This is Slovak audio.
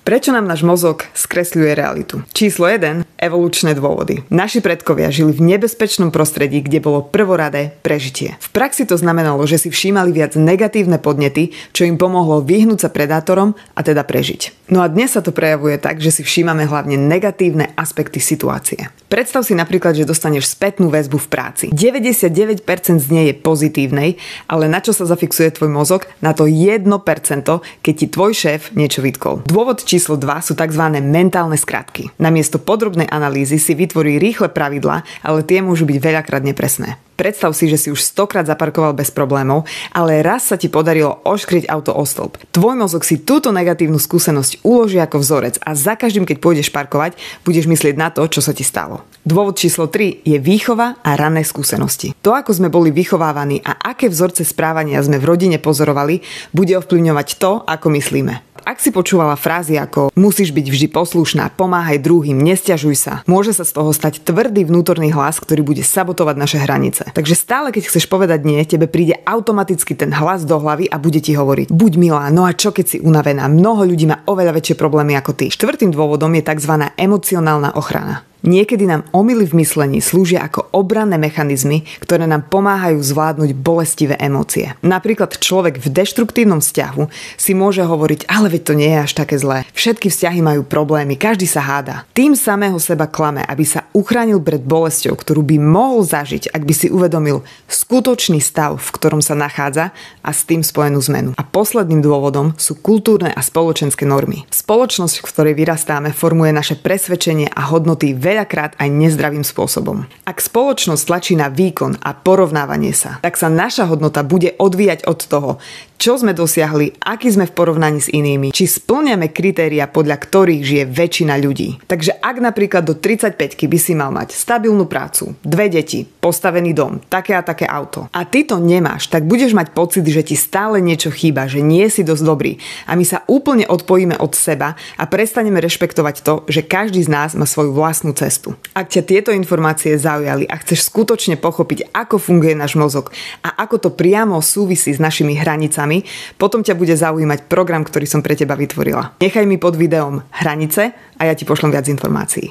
Prečo nám náš mozog skresľuje realitu? Číslo 1. Evolučné dôvody. Naši predkovia žili v nebezpečnom prostredí, kde bolo prvoradé prežitie. V praxi to znamenalo, že si všímali viac negatívne podnety, čo im pomohlo vyhnúť sa predátorom a teda prežiť. No a dnes sa to prejavuje tak, že si všímame hlavne negatívne aspekty situácie. Predstav si napríklad, že dostaneš spätnú väzbu v práci. 99% z nej je pozitívnej, ale na čo sa zafixuje tvoj mozog? Na to 1%, keď ti tvoj šéf niečo vytkol. Dôvod číslo 2 sú tzv. Mentálne skratky. Namiesto podrobnej analýzy si vytvorí rýchle pravidlá, ale tie môžu byť veľakrát nepresné. Predstav si, že si už 100-krát zaparkoval bez problémov, ale raz sa ti podarilo oškriť auto o stĺp. Tvoj mozog si túto negatívnu skúsenosť uloží ako vzorec a za každým, keď pôjdeš parkovať, budeš myslieť na to, čo sa ti stalo. Dôvod číslo 3 je výchova a rané skúsenosti. To, ako sme boli vychovávaní a aké vzorce správania sme v rodine pozorovali, bude ovplyvňovať to, ako myslíme. Ak si počúvala frázy ako musíš byť vždy poslušná, pomáhaj druhým, nesťažuj sa, môže sa z toho stať tvrdý vnútorný hlas, ktorý bude sabotovať naše hranice. Takže stále, keď chceš povedať nie, tebe príde automaticky ten hlas do hlavy a bude ti hovoriť: buď milá, no a čo keď si unavená, mnoho ľudí má oveľa väčšie problémy ako ty. Štvrtým dôvodom je tzv. Emocionálna ochrana. Niekedy nám omyly v myslení slúžia ako obranné mechanizmy, ktoré nám pomáhajú zvládnuť bolestivé emócie. Napríklad človek v deštruktívnom vzťahu si môže hovoriť: ale veď to nie je až také zlé. Všetky vzťahy majú problémy, každý sa háda. Tým samého seba klame, aby sa uchránil pred bolesťou, ktorú by mohol zažiť, ak by si uvedomil skutočný stav, v ktorom sa nachádza, a s tým spojenú zmenu. A posledným dôvodom sú kultúrne a spoločenské normy. Spoločnosť, v ktorej vyrastáme, formuje naše presvedčenie a hodnoty veľakrát aj nezdravým spôsobom. Ak spoločnosť tlačí na výkon a porovnávanie sa, tak sa naša hodnota bude odvíjať od toho, čo sme dosiahli, aký sme v porovnaní s inými, či spĺňame kritéria, podľa ktorých žije väčšina ľudí. Takže ak napríklad do 35-ky by si mal mať stabilnú prácu, 2 deti, postavený dom, také a také auto, a ty to nemáš, tak budeš mať pocit, že ti stále niečo chýba, že nie si dosť dobrý, a my sa úplne odpojíme od seba a prestaneme rešpektovať to, že každý z nás má svoju vlastnú cestu. Ak ťa tieto informácie zaujali a chceš skutočne pochopiť, ako funguje náš mozog a ako to priamo súvisí s našimi hranicami, potom ťa bude zaujímať program, ktorý som pre teba vytvorila. Nechaj mi pod videom hranice a ja ti pošlem viac informácií.